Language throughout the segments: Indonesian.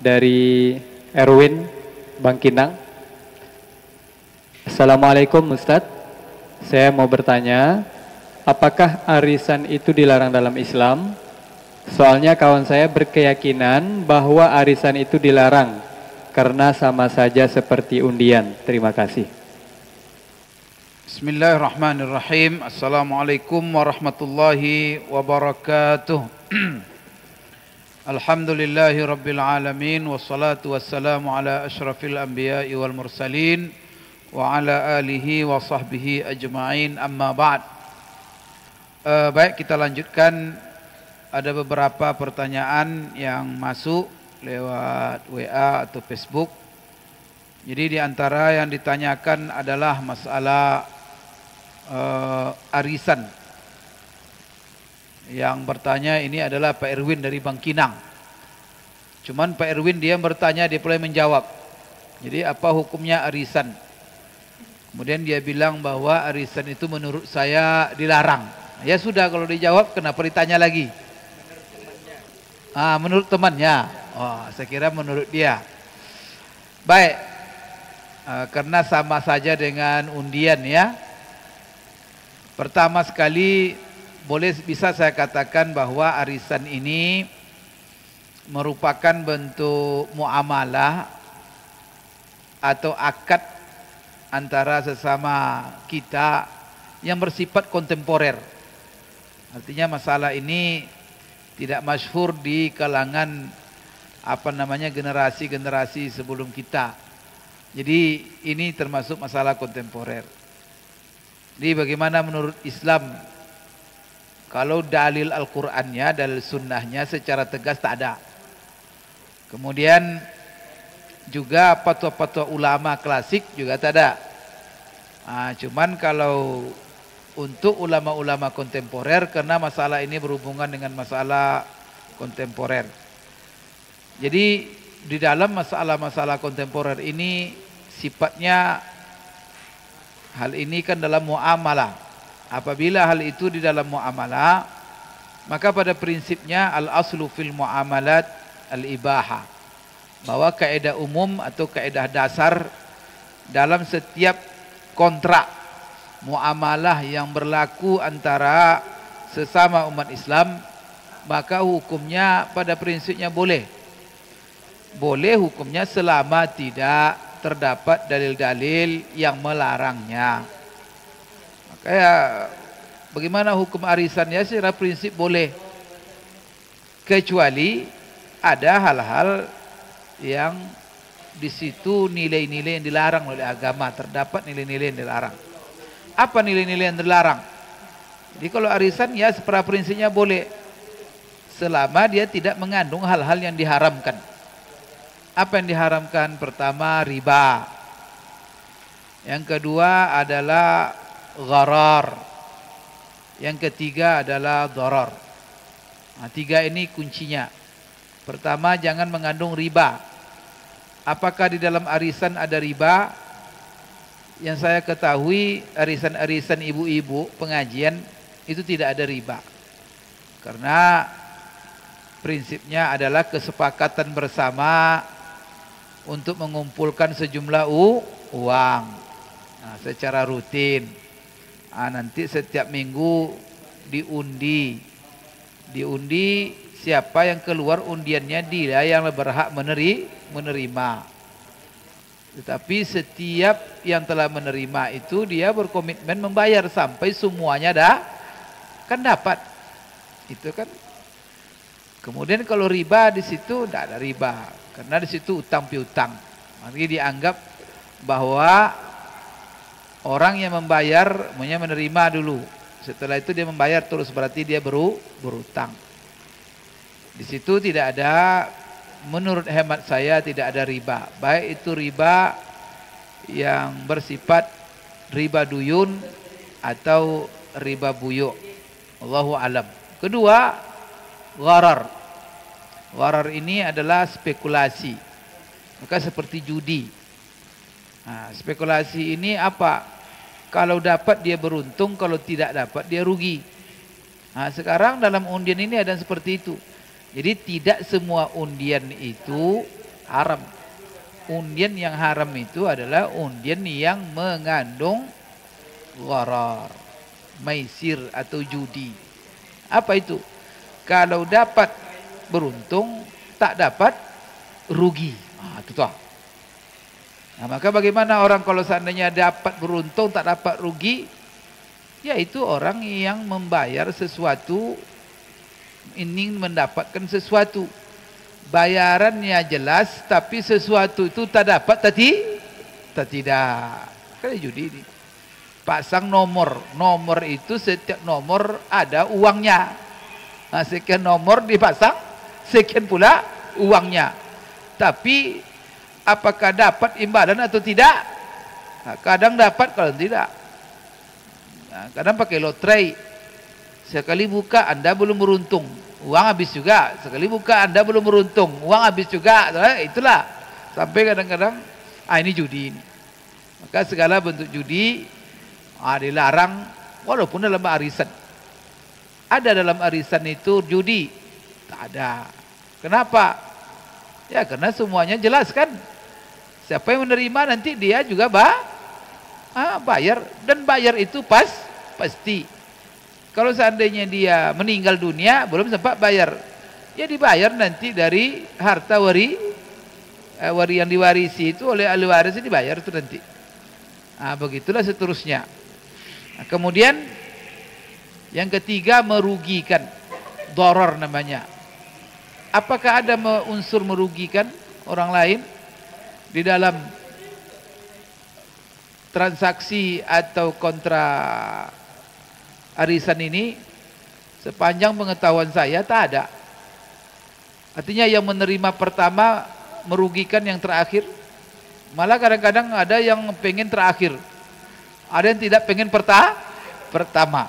dari Erwin Bangkinang. Assalamualaikum Ustadz, saya mau bertanya, apakah arisan itu dilarang dalam Islam? Soalnya kawan saya berkeyakinan bahwa arisan itu dilarang karena sama saja seperti undian. Terima kasih. Bismillahirrahmanirrahim. Assalamualaikum warahmatullahi wabarakatuh. Alhamdulillahi rabbil alamin. Wassalatu wassalamu ala ashrafil anbiya'i wal mursalin wa ala alihi wa sahbihi ajma'in, amma ba'd. Baik, kita lanjutkan. Ada beberapa pertanyaan yang masuk lewat WA atau Facebook. Jadi di antara yang ditanyakan adalah masalah arisan. Yang bertanya ini adalah Pak Erwin dari Bangkinang. Cuman Pak Erwin dia bertanya, dia boleh menjawab. Jadi apa hukumnya arisan? Kemudian dia bilang bahwa arisan itu menurut saya dilarang. Ya sudah, kalau dijawab kenapa ditanya lagi? Menurut temannya. Oh, saya kira menurut dia. Baik. Karena sama saja dengan undian ya. Pertama sekali bisa saya katakan bahwa arisan ini merupakan bentuk muamalah atau akad antara sesama kita yang bersifat kontemporer. Artinya masalah ini tidak masyhur di kalangan generasi-generasi sebelum kita. Jadi ini termasuk masalah kontemporer. Jadi bagaimana menurut Islam? Kalau dalil Al-Qur'annya, dalil sunnahnya secara tegas tak ada. Kemudian juga fatwa-fatwa ulama klasik juga tak ada. Cuman kalau untuk ulama-ulama kontemporer, karena masalah ini berhubungan dengan masalah kontemporer. Jadi di dalam masalah-masalah kontemporer ini sifatnya hal ini kan dalam muamalah. Apabila hal itu di dalam muamalah, maka pada prinsipnya al-aslu fil muamalat al-ibahah. Bahwa kaidah umum atau kaidah dasar dalam setiap kontrak muamalah yang berlaku antara sesama umat Islam, maka hukumnya pada prinsipnya boleh. Boleh hukumnya selama tidak terdapat dalil-dalil yang melarangnya. Maka ya, bagaimana hukum arisan ya, secara prinsip boleh. Kecuali ada hal-hal yang di situ nilai-nilai yang dilarang oleh agama, terdapat nilai-nilai yang dilarang. Apa nilai-nilai yang dilarang? Jadi kalau arisan ya secara prinsipnya boleh, selama dia tidak mengandung hal-hal yang diharamkan. Apa yang diharamkan? Pertama, riba. Yang kedua adalah gharar. Yang ketiga adalah dharar. Tiga ini kuncinya. Pertama, jangan mengandung riba. Apakah di dalam arisan ada riba? Yang saya ketahui arisan-arisan ibu-ibu pengajian itu tidak ada riba. Karena prinsipnya adalah kesepakatan bersama untuk mengumpulkan sejumlah uang secara rutin. Nanti setiap minggu diundi. Diundi, siapa yang keluar undiannya dia yang berhak menerima. Tetapi setiap yang telah menerima itu dia berkomitmen membayar sampai semuanya kan dapat. Itu kan. Kemudian kalau riba di situ tidak ada riba, karena di situ utang piutang. Maka dianggap bahwa orang yang membayar menerima dulu. Setelah itu dia membayar terus, berarti dia berutang. Di situ tidak ada, menurut hemat saya tidak ada riba. Baik itu riba yang bersifat riba duyun atau riba buyuk. Allahu alam. Kedua, gharar. Gharar ini adalah spekulasi. Maka seperti judi. Spekulasi ini apa? Kalau dapat dia beruntung, kalau tidak dapat dia rugi. Sekarang dalam undian ini ada seperti itu. Jadi tidak semua undian itu haram. Undian yang haram itu adalah undian yang mengandung gharar, maisir atau judi. Apa itu? Kalau dapat beruntung, tak dapat rugi. Itu tuh. Nah, maka bagaimana orang kalau seandainya dapat beruntung tak dapat rugi? Yaitu orang yang membayar sesuatu, ingin mendapatkan sesuatu. Bayarannya jelas, tapi sesuatu itu tak dapat, tidak. Kayak judi ini. Pasang nomor. Nomor itu setiap nomor ada uangnya. Nah, sekian nomor dipasang, sekian pula uangnya. Tapi apakah dapat imbalan atau tidak? Nah, kadang dapat, kadang tidak. Nah, kadang pakai lotre. Sekali buka Anda belum beruntung, uang habis juga. Sekali buka Anda belum beruntung, uang habis juga. Itulah. Sampai kadang-kadang ini judi ini. Maka segala bentuk judi dilarang walaupun dalam arisan. Ada dalam arisan itu judi? Tak ada. Kenapa? Ya karena semuanya jelas kan. Siapa yang menerima nanti dia juga bayar. Dan bayar itu pasti. Kalau seandainya dia meninggal dunia belum sempat bayar, ya dibayar nanti dari harta wari yang diwarisi itu oleh ahli waris, dibayar itu nanti. Begitulah seterusnya. Kemudian yang ketiga merugikan, dharar namanya. Apakah ada unsur merugikan orang lain di dalam transaksi atau kontra arisan ini? Sepanjang pengetahuan saya tak ada. Artinya yang menerima pertama merugikan yang terakhir. Malah kadang-kadang ada yang pengen terakhir, ada yang tidak pengen pertama.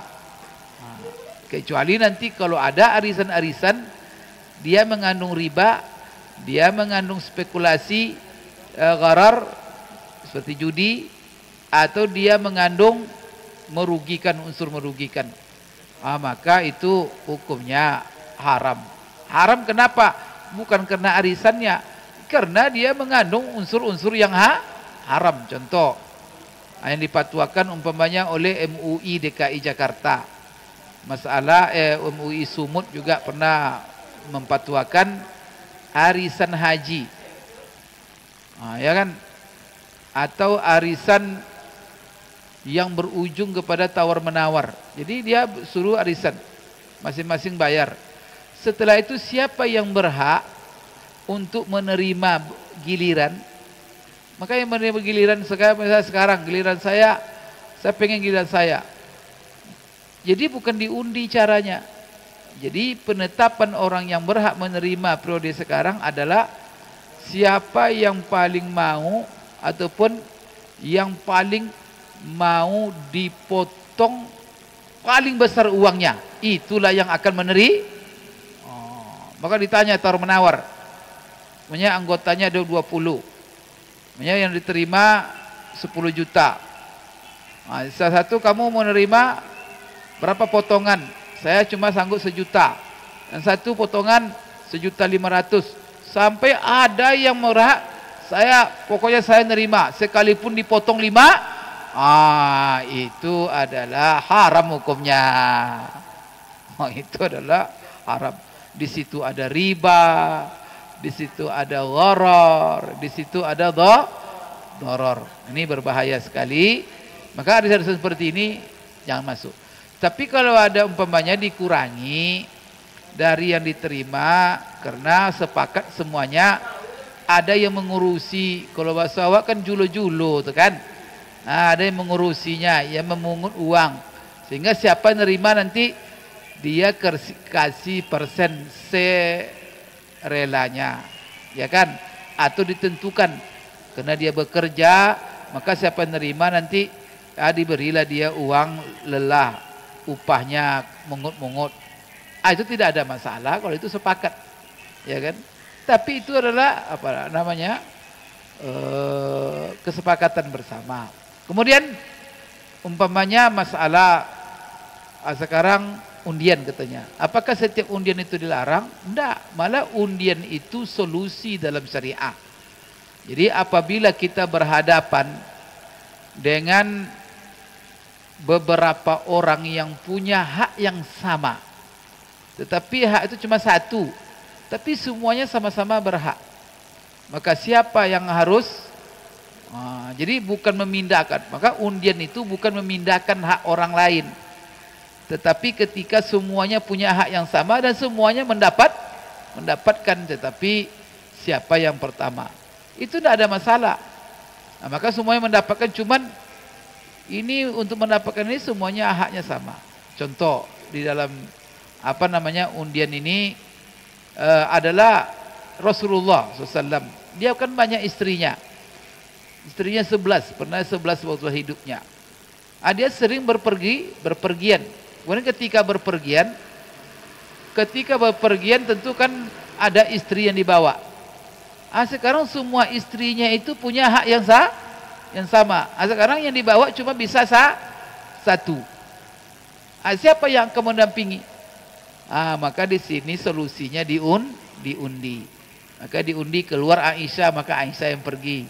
Kecuali nanti kalau ada arisan-arisan dia mengandung riba, dia mengandung spekulasi, gharar seperti judi, atau dia mengandung merugikan, unsur merugikan, maka itu hukumnya haram. Haram kenapa? Bukan karena arisannya, karena dia mengandung unsur-unsur yang haram. Contoh yang dipatuakan umpamanya oleh MUI DKI Jakarta, masalah MUI Sumut juga pernah mempatuakan arisan haji, ya kan, atau arisan yang berujung kepada tawar menawar. Jadi dia suruh arisan, masing-masing bayar. Setelah itu siapa yang berhak untuk menerima giliran? Maka yang menerima giliran sekarang giliran saya pengen giliran saya. Jadi bukan diundi caranya. Jadi penetapan orang yang berhak menerima periode sekarang adalah siapa yang paling mau ataupun yang paling mau dipotong paling besar uangnya, itulah yang akan menerima. Maka ditanya tawar menawar, punya anggotanya ada 20, punya yang diterima 10 juta. Salah satu, kamu mau menerima berapa potongan? Saya cuma sanggup 1 juta. Dan satu potongan 1.500.000. Sampai ada yang murah, pokoknya saya nerima sekalipun dipotong 5. Itu adalah haram hukumnya. Itu adalah haram. Di situ ada riba, di situ ada gharar, di situ ada dharar. Ini berbahaya sekali. Maka arisan seperti ini jangan masuk. Tapi kalau ada umpamanya dikurangi dari yang diterima karena sepakat semuanya, ada yang mengurusi. Kalau bahasa awak kan julo-julo tuh kan. Ada yang mengurusinya, yang memungut uang, sehingga siapa yang nerima nanti dia kasih persen serelanya, ya kan? Atau ditentukan karena dia bekerja, maka siapa yang nerima nanti diberilah dia uang lelah, upahnya mungut-mungut. Itu tidak ada masalah kalau itu sepakat, ya kan? Tapi itu adalah apa namanya, kesepakatan bersama. Kemudian umpamanya masalah sekarang undian katanya. Apakah setiap undian itu dilarang? Enggak, malah undian itu solusi dalam syariah. Jadi apabila kita berhadapan dengan beberapa orang yang punya hak yang sama, tetapi hak itu cuma satu, tapi semuanya sama-sama berhak, maka siapa yang harus jadi bukan memindahkan, maka undian itu bukan memindahkan hak orang lain, tetapi ketika semuanya punya hak yang sama dan semuanya mendapatkan, tetapi siapa yang pertama, itu tidak ada masalah. Nah, maka semuanya mendapatkan, cuman ini untuk mendapatkan ini semuanya haknya sama. Contoh di dalam undian ini adalah Rasulullah SAW. Dia kan banyak istrinya 11, pernah 11 waktu hidupnya. Dia sering berpergian. Kemudian ketika berpergian tentu kan ada istri yang dibawa. Sekarang semua istrinya itu punya hak yang sama. Sekarang yang dibawa cuma bisa satu. Siapa yang akan mendampingi? Maka di sini solusinya diundi. Maka diundi keluar Aisyah, maka Aisyah yang pergi.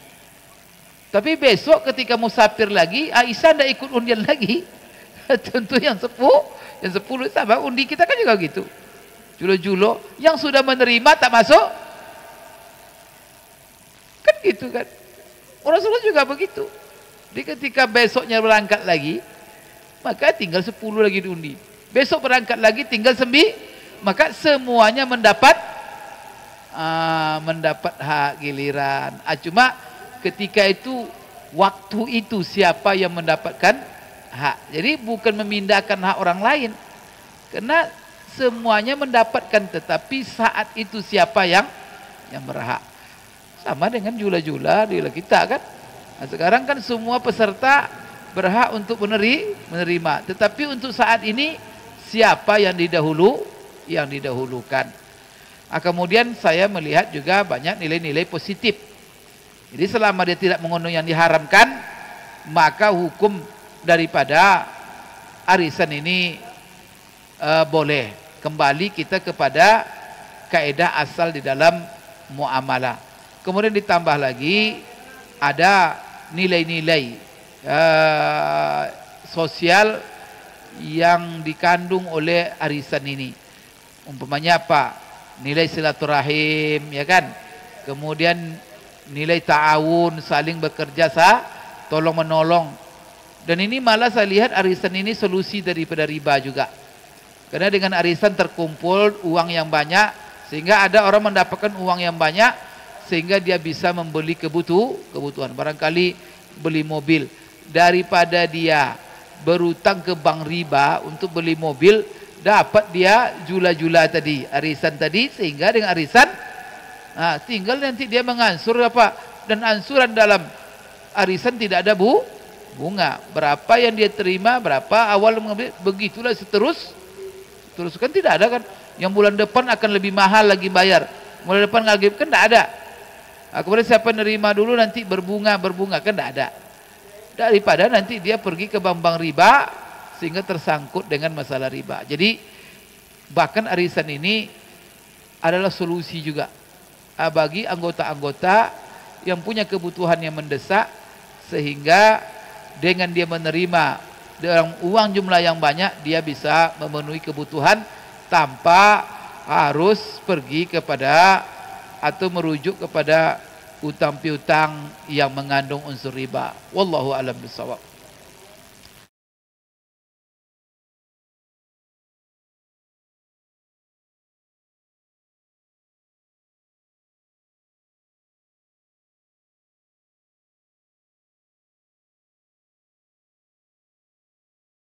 Tapi besok ketika musafir lagi, Aisyah tidak ikut undian lagi. Tentu yang 10 sama undi kita kan juga gitu. Julo-julo yang sudah menerima tak masuk. Kan gitu kan. Rasulullah juga begitu. Jadi ketika besoknya berangkat lagi, maka tinggal 10 lagi diundi. Besok berangkat lagi tinggal 9, maka semuanya mendapat hak giliran. Cuma ketika itu, waktu itu siapa yang mendapatkan hak. Jadi bukan memindahkan hak orang lain, karena semuanya mendapatkan, tetapi saat itu siapa yang berhak. Sama dengan jula-jula di kita kan. Sekarang kan semua peserta berhak untuk menerima, tetapi untuk saat ini siapa yang didahulukan. Kemudian saya melihat juga banyak nilai-nilai positif. Jadi selama dia tidak mengandung yang diharamkan, maka hukum daripada arisan ini boleh. Kembali kita kepada kaidah asal di dalam muamalah. Kemudian ditambah lagi ada nilai-nilai sosial yang dikandung oleh arisan ini. Umpamanya apa? Nilai silaturahim, ya kan? Kemudian nilai ta'awun, saling bekerja tolong menolong. Dan ini malah saya lihat arisan ini solusi daripada riba juga. Karena dengan arisan terkumpul uang yang banyak, sehingga ada orang mendapatkan uang yang banyak, sehingga dia bisa membeli kebutuhan. Barangkali beli mobil, daripada dia berutang ke bank riba untuk beli mobil, dapat dia jula-jula tadi, arisan tadi, sehingga dengan arisan tinggal nanti dia mengansur dan ansuran dalam arisan tidak ada bunga. Berapa yang dia terima, berapa awal mengambil, begitulah terus kan tidak ada kan. Yang bulan depan akan lebih mahal lagi bayar, bulan depan lagi kan tidak ada. Kemudian siapa nerima dulu nanti berbunga kan tidak ada. Daripada nanti dia pergi ke bank riba sehingga tersangkut dengan masalah riba. Jadi bahkan arisan ini adalah solusi juga bagi anggota-anggota yang punya kebutuhan yang mendesak, sehingga dengan dia menerima dalam uang jumlah yang banyak, dia bisa memenuhi kebutuhan tanpa harus pergi kepada atau merujuk kepada utang piutang yang mengandung unsur riba. Wallahu a'lam bishawab.